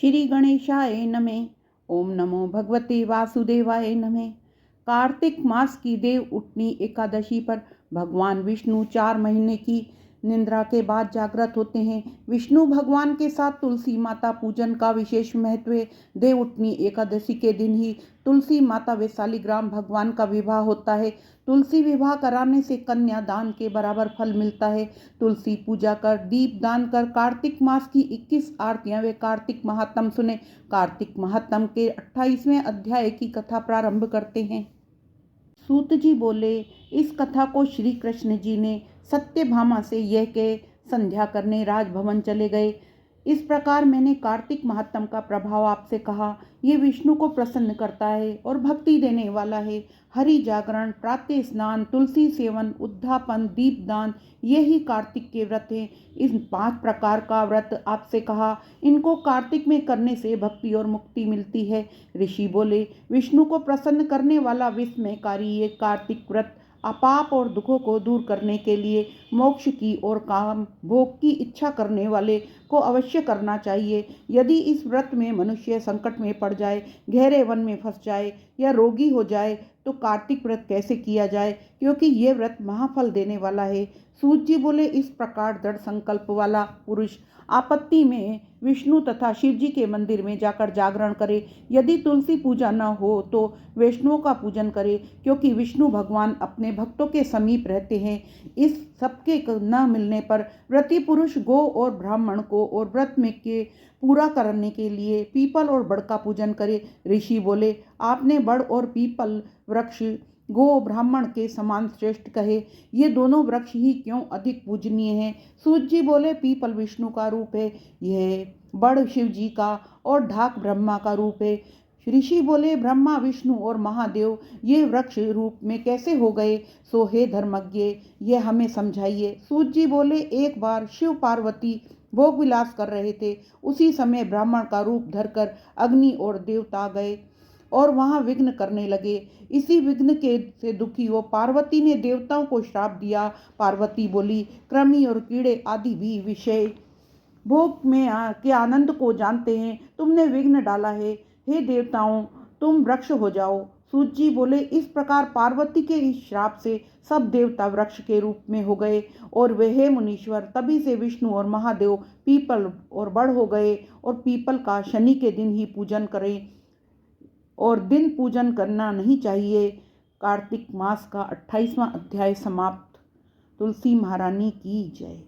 श्री गणेशाय नमः। ओम नमो भगवते वासुदेवाय नमः। कार्तिक मास की देव उठनी एकादशी पर भगवान विष्णु 4 महीने की निद्रा के बाद जागृत होते हैं। विष्णु भगवान के साथ तुलसी माता पूजन का विशेष महत्व है। देव उठनी एकादशी के दिन ही तुलसी माता व शालिग्राम भगवान का विवाह होता है। तुलसी विवाह कराने से कन्या दान के बराबर फल मिलता है। तुलसी पूजा कर, दीप दान कर, कार्तिक मास की 21 आरतियां व कार्तिक महात्म सुने। कार्तिक महात्म के 28वें अध्याय की कथा प्रारंभ करते हैं। सूत जी बोले, इस कथा को श्री कृष्ण जी ने सत्यभामा से यह कह संध्या करने राजभवन चले गए। इस प्रकार मैंने कार्तिक महात्म का प्रभाव आपसे कहा। ये विष्णु को प्रसन्न करता है और भक्ति देने वाला है। हरि जागरण, प्रातः स्नान, तुलसी सेवन, उद्धापन, दीपदान, यही कार्तिक के व्रत हैं। इन 5 प्रकार का व्रत आपसे कहा। इनको कार्तिक में करने से भक्ति और मुक्ति मिलती है। ऋषि बोले, विष्णु को प्रसन्न करने वाला विस्मयकारी ये कार्तिक व्रत अपाप और दुखों को दूर करने के लिए मोक्ष की और काम भोग की इच्छा करने वाले को अवश्य करना चाहिए। यदि इस व्रत में मनुष्य संकट में पड़ जाए, गहरे वन में फंस जाए या रोगी हो जाए तो कार्तिक व्रत कैसे किया जाए, क्योंकि ये व्रत महाफल देने वाला है। सूत जी बोले, इस प्रकार दृढ़ संकल्प वाला पुरुष आपत्ति में विष्णु तथा शिव जी के मंदिर में जाकर जागरण करे। यदि तुलसी पूजा न हो तो वैष्णुओं का पूजन करे, क्योंकि विष्णु भगवान अपने भक्तों के समीप रहते हैं। इस सबके न मिलने पर व्रती पुरुष गौ और ब्राह्मण को और व्रत में के पूरा करने के लिए पीपल और बड़ का पूजन करे। ऋषि बोले, आपने बड़ और पीपल वृक्ष गो ब्राह्मण के समान श्रेष्ठ कहे। ये दोनों वृक्ष ही क्यों अधिक पूजनीय हैं? सूत जी बोले, पीपल विष्णु का रूप है, यह बड़ शिव जी का और ढाक ब्रह्मा का रूप है। ऋषि बोले, ब्रह्मा, विष्णु और महादेव ये वृक्ष रूप में कैसे हो गए? सो हे धर्मज्ञ, यह हमें समझाइए। सूत जी बोले, एक बार शिव पार्वती भोग विलास कर रहे थे। उसी समय ब्राह्मण का रूप धरकर अग्नि और देवता गए और वहां विघ्न करने लगे। इसी विघ्न के से दुखी हो पार्वती ने देवताओं को श्राप दिया। पार्वती बोली, कृमि और कीड़े आदि भी विषय भोग में के आनंद को जानते हैं, तुमने विघ्न डाला है। हे देवताओं, तुम वृक्ष हो जाओ। सूत जी बोले, इस प्रकार पार्वती के इस श्राप से सब देवता वृक्ष के रूप में हो गए और वे हे मुनीश्वर, तभी से विष्णु और महादेव पीपल और बड़ हो गए। और पीपल का शनि के दिन ही पूजन करें और दिन पूजन करना नहीं चाहिए। कार्तिक मास का 28वां अध्याय समाप्त। तुलसी महारानी की जय।